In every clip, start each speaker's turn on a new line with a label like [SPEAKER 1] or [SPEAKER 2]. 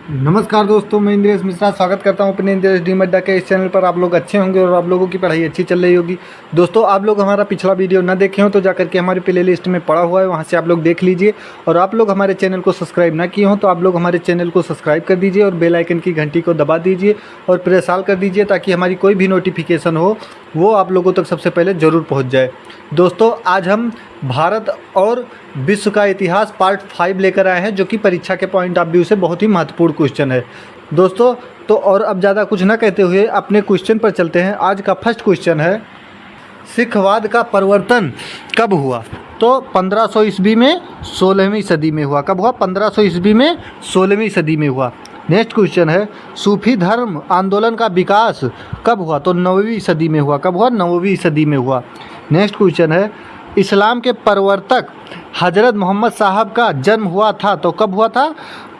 [SPEAKER 1] नमस्कार दोस्तों, मैं इंद्रेश मिश्रा स्वागत करता हूं अपने इंद्रेश डी अड्डा के इस चैनल पर। आप लोग अच्छे होंगे और आप लोगों की पढ़ाई अच्छी चल रही होगी। दोस्तों, आप लोग हमारा पिछला वीडियो ना देखे हो तो जाकर के हमारे प्ले लिस्ट में पड़ा हुआ है, वहां से आप लोग देख लीजिए। और आप लोग हमारे चैनल को सब्सक्राइब ना किए हो तो आप लोग हमारे चैनल को सब्सक्राइब कर दीजिए और बेल आइकन की घंटी को दबा दीजिए और प्रेस ऑल कर दीजिए, ताकि हमारी कोई भी नोटिफिकेशन हो वो आप लोगों तक सबसे पहले ज़रूर पहुँच जाए। दोस्तों, आज हम भारत और विश्व का इतिहास पार्ट 5 लेकर आए हैं, जो कि परीक्षा के पॉइंट ऑफ व्यू से बहुत ही महत्वपूर्ण क्वेश्चन है। दोस्तों, तो और अब ज़्यादा कुछ ना कहते हुए अपने क्वेश्चन पर चलते हैं। आज का फर्स्ट क्वेश्चन है, सिखवाद का परिवर्तन कब हुआ? तो 1500 ईस्वी में 16वीं सदी में हुआ। कब हुआ? 1500 ईस्वी में 16वीं सदी में हुआ। नेक्स्ट क्वेश्चन है, सूफी धर्म आंदोलन का विकास कब हुआ? तो 9वीं सदी में हुआ। कब हुआ? 9वीं सदी में हुआ। नेक्स्ट क्वेश्चन है, इस्लाम के प्रवर्तक हजरत मोहम्मद साहब का जन्म हुआ था तो कब हुआ था?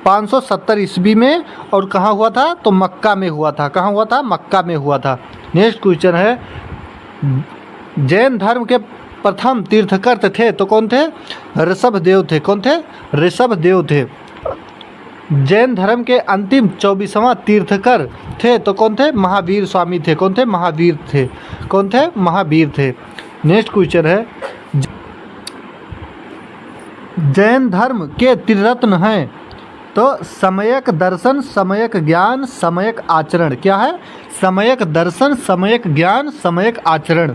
[SPEAKER 1] 570 ईस्वी में। और कहाँ हुआ था? तो मक्का में हुआ था। कहाँ हुआ था? मक्का में हुआ था। नेक्स्ट क्वेश्चन है, जैन धर्म के प्रथम तीर्थकर थे तो कौन थे? ऋषभ देव थे। कौन थे? ऋषभ देव थे। जैन धर्म के अंतिम 24वां तीर्थकर थे तो कौन थे? महावीर स्वामी थे। कौन थे? महावीर थे। कौन थे? महावीर थे। नेक्स्ट क्वेश्चन है, जैन धर्म के त्रिरत्न हैं तो सम्यक दर्शन, सम्यक ज्ञान, सम्यक आचरण। क्या है? सम्यक दर्शन, सम्यक ज्ञान, सम्यक आचरण।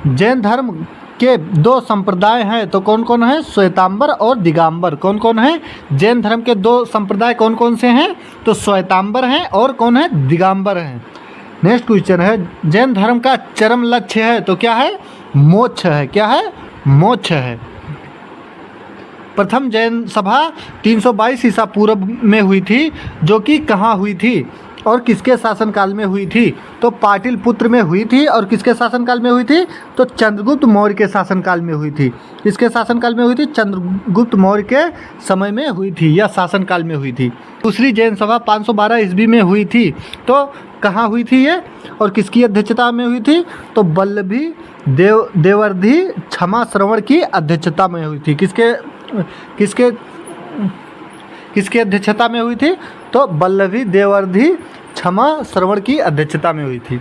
[SPEAKER 1] जैन धर्म के दो संप्रदाय हैं तो कौन कौन है? श्वेतांबर और दिगंबर। कौन कौन है? जैन धर्म के दो संप्रदाय कौन कौन से हैं? तो श्वेतांबर हैं और कौन है? दिगंबर हैं। नेक्स्ट क्वेश्चन है, जैन धर्म का चरम लक्ष्य है तो क्या है? मोक्ष है। क्या है? मोक्ष है। प्रथम जैन सभा 322 ईसा पूर्व में हुई थी, जो कि कहाँ हुई थी और किसके शासनकाल में हुई थी? तो पाटलिपुत्र में हुई थी। और किसके शासनकाल में हुई थी? तो चंद्रगुप्त मौर्य के शासनकाल में हुई थी। किसके शासनकाल में हुई थी? चंद्रगुप्त मौर्य के समय में हुई थी या शासनकाल में हुई थी। दूसरी जैन सभा 512 ईस्वी में हुई थी तो कहाँ हुई थी ये और किसकी अध्यक्षता में हुई थी? तो वल्लभी देवर्षि क्षमा श्रवण की अध्यक्षता में हुई थी। किसके अध्यक्षता में हुई थी? तो वल्लभी देवर्षि क्षमा श्रवण की अध्यक्षता में हुई थी।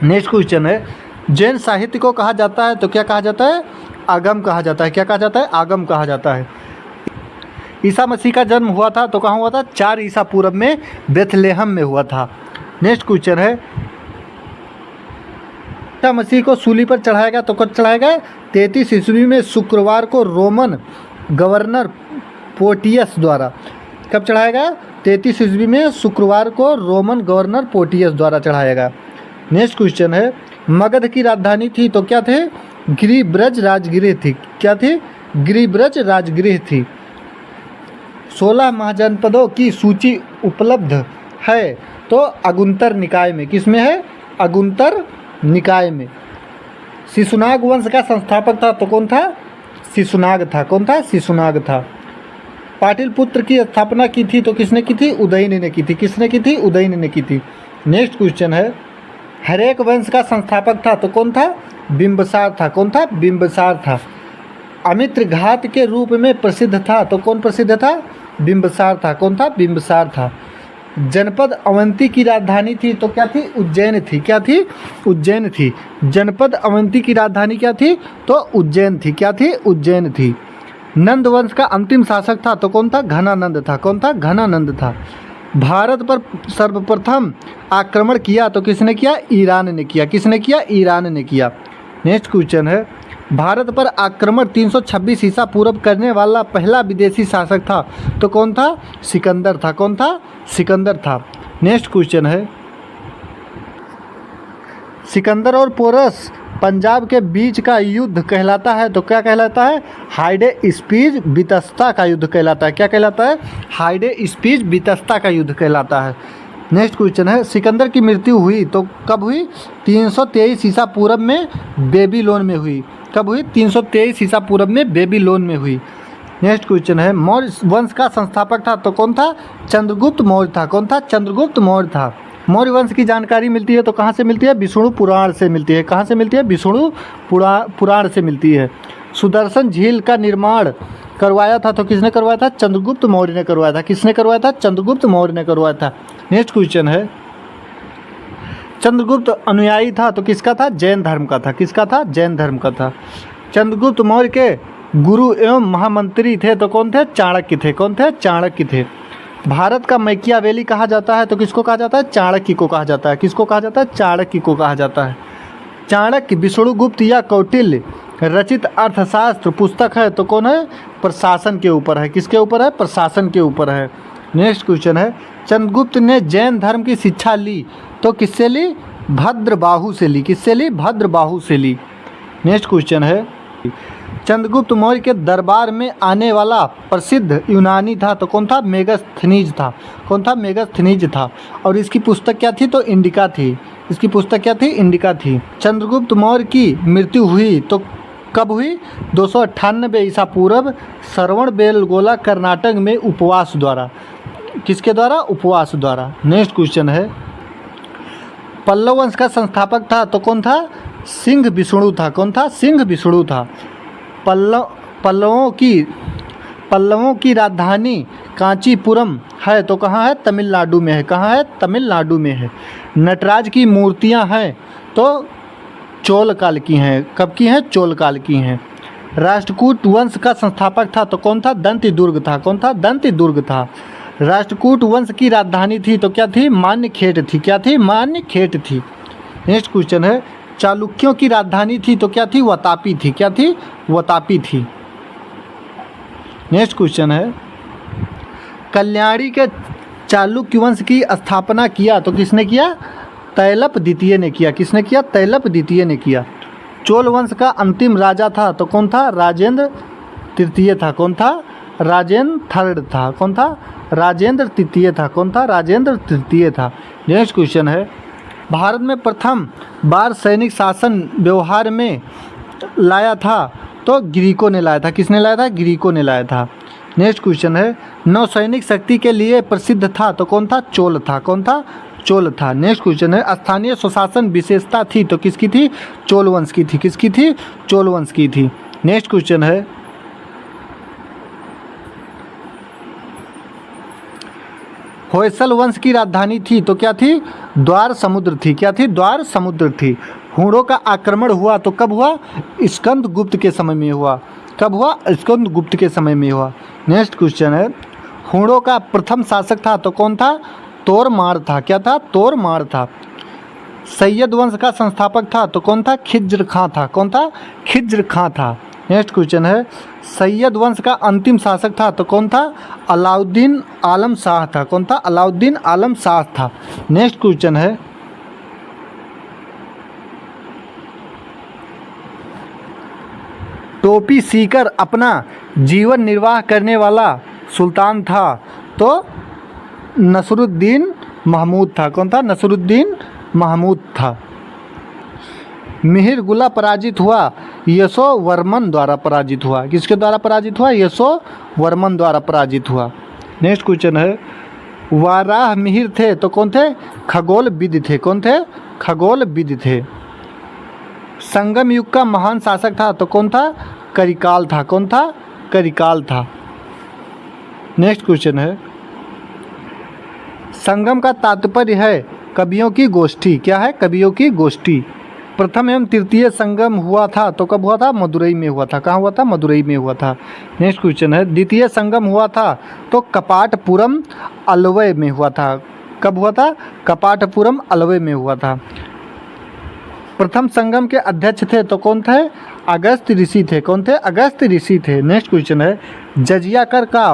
[SPEAKER 1] नेक्स्ट क्वेश्चन है, जैन साहित्य को कहा जाता है तो क्या कहा जाता है? आगम कहा जाता है। क्या कहा जाता है? आगम कहा जाता है। ईसा मसीह का जन्म हुआ था तो कहाँ हुआ था? 4 ईसा पूर्व में बेथलेहम में हुआ था। नेक्स्ट क्वेश्चन है, ईसा मसीह को सूली पर चढ़ाया गया तो कब चढ़ाया गया? 33 ईस्वी में शुक्रवार को रोमन गवर्नर पोर्टियस द्वारा। कब चढ़ाया गया? 33 ईस्वी में शुक्रवार को रोमन गवर्नर पोर्टियस द्वारा चढ़ाया गया। नेक्स्ट क्वेश्चन है, मगध की राजधानी थी तो क्या थे? गिरिब्रज राजगृह थी। क्या थी? गिरिब्रज राजगृह थी। 16 महाजनपदों की सूची उपलब्ध है तो अगुंतर निकाय में। किस में है? अगुंतर निकाय में। शिशुनाग वंश का संस्थापक था तो कौन था? शिशुनाग था। कौन था? शिशुनाग था। पाटलिपुत्र की स्थापना की थी तो किसने की थी? उदयन ने की थी। किसने की थी? उदयन ने की थी। नेक्स्ट क्वेश्चन है, हरेक वंश का संस्थापक था तो कौन था? बिंबिसार था। कौन था? बिंबिसार था। अमित्र घात के रूप में प्रसिद्ध था तो कौन प्रसिद्ध था? बिंबिसार था। कौन था? बिंबिसार था। जनपद अवंती की राजधानी थी तो क्या थी? उज्जैन थी। क्या थी? उज्जैन थी। जनपद अवंती की राजधानी क्या थी? तो उज्जैन थी। क्या थी? उज्जैन थी। नंद वंश का अंतिम शासक था तो कौन था? घनानंद था। कौन था? घनानंद था। भारत पर सर्वप्रथम आक्रमण किया तो किसने किया? ईरान ने किया। किसने किया? ईरान ने किया। नेक्स्ट क्वेश्चन है, भारत पर आक्रमण 326 ईसा पूर्व करने वाला पहला विदेशी शासक था तो कौन था? सिकंदर था। कौन था? सिकंदर था। नेक्स्ट क्वेश्चन है, सिकंदर और पोरस पंजाब के बीच का युद्ध कहलाता है तो क्या कहलाता है? हाइडे स्पीज बितस्ता का युद्ध कहलाता है। क्या कहलाता है? हाइडे स्पीज बितस्ता का युद्ध कहलाता है। नेक्स्ट क्वेश्चन है, सिकंदर की मृत्यु हुई तो कब हुई? 323 ईसा पूर्व में बेबीलोन में हुई। कब हुई? 323 ईसा पूर्व में बेबीलोन में हुई। नेक्स्ट क्वेश्चन है, मौर्य वंश का संस्थापक था तो कौन था? चंद्रगुप्त मौर्य था। कौन था? चंद्रगुप्त मौर्य था। मौर्य वंश की जानकारी मिलती है तो कहाँ से मिलती है? विष्णु पुराण से मिलती है। कहाँ से मिलती है? विष्णु पुराण से मिलती है। सुदर्शन झील का निर्माण करवाया था तो किसने करवाया था? चंद्रगुप्त मौर्य ने करवाया था। किसने करवाया था? चंद्रगुप्त मौर्य ने करवाया था। नेक्स्ट क्वेश्चन है, चंद्रगुप्त अनुयायी था तो किसका था? जैन धर्म का था। किसका था? जैन धर्म का था। चंद्रगुप्त मौर्य के गुरु एवं महामंत्री थे तो कौन थे? चाणक्य थे। कौन थे? चाणक्य थे। भारत का मैकियावेली कहा जाता है तो किसको कहा जाता है? चाणक्य को कहा जाता है। किसको कहा जाता है? चाणक्य को कहा जाता है। चाणक्य विष्णुगुप्त या कौटिल्य रचित अर्थशास्त्र पुस्तक है तो कौन है? प्रशासन के ऊपर है। किसके ऊपर है? प्रशासन के ऊपर है। नेक्स्ट क्वेश्चन है, चंद्रगुप्त ने जैन धर्म की शिक्षा ली तो किससे ली? भद्रबाहु से ली। किससे ली? भद्रबाहु से ली। नेक्स्ट क्वेश्चन है, चंद्रगुप्त मौर्य के दरबार में आने वाला प्रसिद्ध यूनानी था तो कौन था? मेगास्थनीज था। कौन था? मेगास्थनीज था। और इसकी पुस्तक क्या थी? तो इंडिका थी। इसकी पुस्तक क्या थी? इंडिका थी। चंद्रगुप्त मौर्य की मृत्यु हुई तो कब हुई? 298 ईसा पूर्व श्रवण बेलगोला कर्नाटक में उपवास द्वारा। किसके द्वारा? उपवास द्वारा। नेक्स्ट क्वेश्चन है, पल्लव वंश का संस्थापक था तो कौन था? सिंह विष्णु था। कौन था? सिंह विष्णु था। पल्लवों की राजधानी कांचीपुरम है तो कहाँ है? तमिलनाडु में है। कहाँ है? तमिलनाडु में है। नटराज की मूर्तियाँ हैं तो चोल काल की हैं। कब की हैं? चोल काल की हैं। राष्ट्रकूट वंश का संस्थापक था तो कौन था? दंतिदुर्ग था। कौन था? दंतिदुर्ग था। राष्ट्रकूट वंश की राजधानी थी तो क्या थी? मान्यखेट थी। क्या थी? मान्यखेट थी। नेक्स्ट क्वेश्चन है, चालुक्यों की राजधानी थी तो क्या थी? वतापी थी। क्या थी? वतापी थी। नेक्स्ट क्वेश्चन है, कल्याणी के चालुक्य वंश की स्थापना किया तो किसने किया? तैलप द्वितीय ने किया। किसने किया? तैलप द्वितीय ने किया। चोल वंश का अंतिम राजा था तो कौन था? राजेंद्र तृतीय था। कौन था? राजेंद्र थर्ड था। कौन था? राजेंद्र तृतीय था। कौन था? राजेंद्र तृतीय था। नेक्स्ट क्वेश्चन है, भारत में प्रथम बार सैनिक शासन व्यवहार में लाया था तो ग्रीकों ने लाया था। किसने लाया था? ग्रीकों ने लाया था। नेक्स्ट क्वेश्चन है, नौसैनिक शक्ति के लिए प्रसिद्ध था तो कौन था? चोल था। कौन था? चोल था। नेक्स्ट क्वेश्चन है, स्थानीय स्वशासन विशेषता थी तो किसकी थी? चोल वंश की थी। किसकी थी? चोल वंश की थी। नेक्स्ट क्वेश्चन है, होयसल वंश की राजधानी थी तो क्या थी? द्वार समुद्र थी। क्या थी? द्वार समुद्र थी। हूणों का आक्रमण हुआ तो कब हुआ? स्कंदगुप्त के समय में हुआ। कब हुआ? स्कंदगुप्त के समय में हुआ। नेक्स्ट क्वेश्चन है, हूणों का प्रथम शासक था तो कौन था? तोरमार था। क्या था? तोरमार था। सैयद वंश का संस्थापक था तो कौन था? खिज्र खां था। कौन था? खिज्र खां था। नेक्स्ट क्वेश्चन है, सैयद वंश का अंतिम शासक था तो कौन था? अलाउद्दीन आलम शाह था। कौन था? अलाउद्दीन आलम शाह था। नेक्स्ट क्वेश्चन है, टोपी सीकर अपना जीवन निर्वाह करने वाला सुल्तान था तो नसरुद्दीन महमूद था। कौन था? नसरुद्दीन महमूद था। मिहिर गुला पराजित हुआ यशोवर्मन द्वारा पराजित हुआ। किसके द्वारा पराजित हुआ? यशोवर्मन द्वारा पराजित हुआ। नेक्स्ट क्वेश्चन है, वाराह मिहिर थे तो कौन थे? खगोलविद थे। कौन थे? खगोलविद थे। संगम युग का महान शासक था तो कौन था? करिकाल था। कौन था? करिकाल था। नेक्स्ट क्वेश्चन है, संगम का तात्पर्य है कवियों की गोष्ठी। क्या है? कवियों की गोष्ठी। प्रथम एवं तृतीय संगम हुआ था तो कब हुआ था? मदुरई में हुआ था। कहाँ हुआ था? मदुरई में हुआ था। नेक्स्ट क्वेश्चन है, द्वितीय संगम हुआ था तो कपाटपुरम अलवय में हुआ था। कब हुआ था? कपाटपुरम अलवय में हुआ था। प्रथम संगम के अध्यक्ष थे तो कौन थे? अगस्त ऋषि थे। कौन थे? अगस्त ऋषि थे। नेक्स्ट क्वेश्चन है, जजिया कर का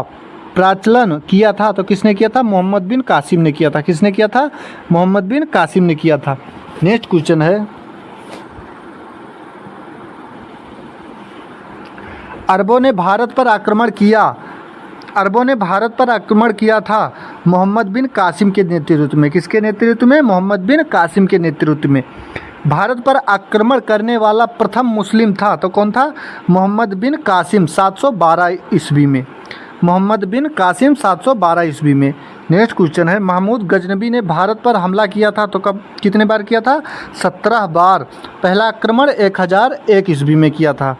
[SPEAKER 1] प्राचलन किया था तो किसने किया था? मोहम्मद बिन कासिम ने किया था। किसने किया था? मोहम्मद बिन कासिम ने किया था। नेक्स्ट क्वेश्चन है, अरबों ने भारत पर आक्रमण किया। अरबों ने भारत पर आक्रमण किया था मोहम्मद बिन कासिम के नेतृत्व में। किसके नेतृत्व में? मोहम्मद बिन कासिम के नेतृत्व में। भारत पर आक्रमण करने वाला प्रथम मुस्लिम था तो कौन था? मोहम्मद बिन कासिम 712 ईस्वी में। मोहम्मद बिन कासिम 712 ईस्वी में। नेक्स्ट क्वेश्चन है, महमूद गजनबी ने भारत पर हमला किया था तो कब, कितने बार किया था? 17 बार। पहला आक्रमण 1001 ईस्वी में किया था।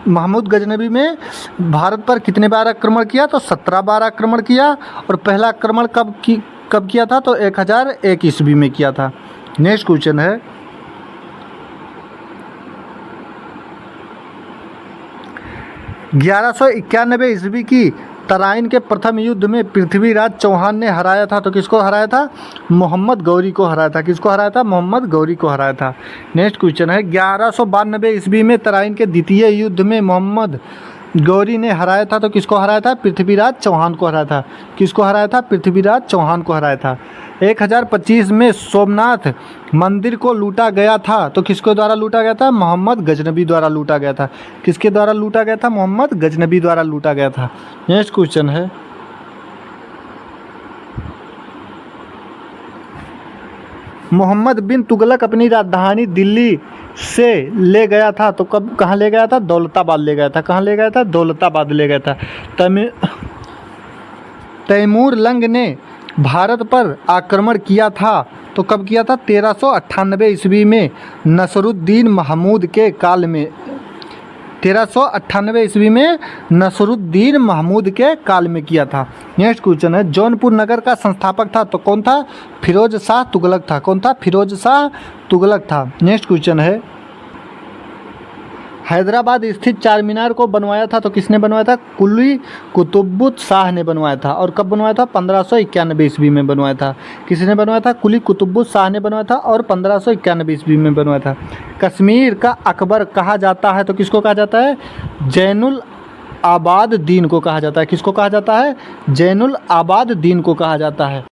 [SPEAKER 1] महमूद गजनबी में भारत पर कितने बार आक्रमण किया? तो 17 बार आक्रमण किया। और पहला आक्रमण कब किया था? तो 1001 ईस्वी में किया था। नेक्स्ट क्वेश्चन है 1191 ईस्वी की तराइन के प्रथम युद्ध में पृथ्वीराज चौहान ने हराया था। तो किसको हराया था? मोहम्मद गौरी को हराया था। किसको हराया था? मोहम्मद गौरी को हराया था। नेक्स्ट क्वेश्चन है 1192 ईस्वी में तराइन के द्वितीय युद्ध में मोहम्मद गौरी ने हराया था। तो किसको हराया था? पृथ्वीराज चौहान को हराया था। किसको हराया था? पृथ्वीराज चौहान को हराया था। 1025 में सोमनाथ मंदिर को लूटा गया था। तो किसके द्वारा लूटा गया था? मोहम्मद गजनबी द्वारा लूटा गया था। किसके द्वारा लूटा गया था? मोहम्मद गजनबी द्वारा लूटा गया था। नेक्स्ट क्वेश्चन है मोहम्मद बिन तुगलक अपनी राजधानी दिल्ली से ले गया था। तो कहाँ ले गया था? दौलताबाद ले गया था। कहाँ ले गया था? दौलताबाद ले गया था। तैमूर लंग ने भारत पर आक्रमण किया था। तो कब किया था? 1398 ईस्वी में नसरुद्दीन महमूद के काल में। 1398 ईस्वी में नसरुद्दीन महमूद के काल में किया था। नेक्स्ट क्वेश्चन है जौनपुर नगर का संस्थापक था। तो कौन था? फिरोज शाह तुगलक था। कौन था? फिरोज शाह तुगलक था। नेक्स्ट क्वेश्चन है हैदराबाद स्थित चार मीनार को बनवाया था। तो किसने बनवाया था? कुली कुतुबुत शाह ने बनवाया था। और कब बनवाया था? 1591 ईस्वी में बनवाया था। किसने बनवाया था? कुली कुतुबुत शाह ने बनवाया था और 1591 ईस्वी में बनवाया था। कश्मीर का अकबर कहा जाता है। तो किसको कहा जाता है? जैनुल आबाद दीन को कहा जाता है। किसको कहा जाता है? जैनुल आबाद दीन को कहा जाता है।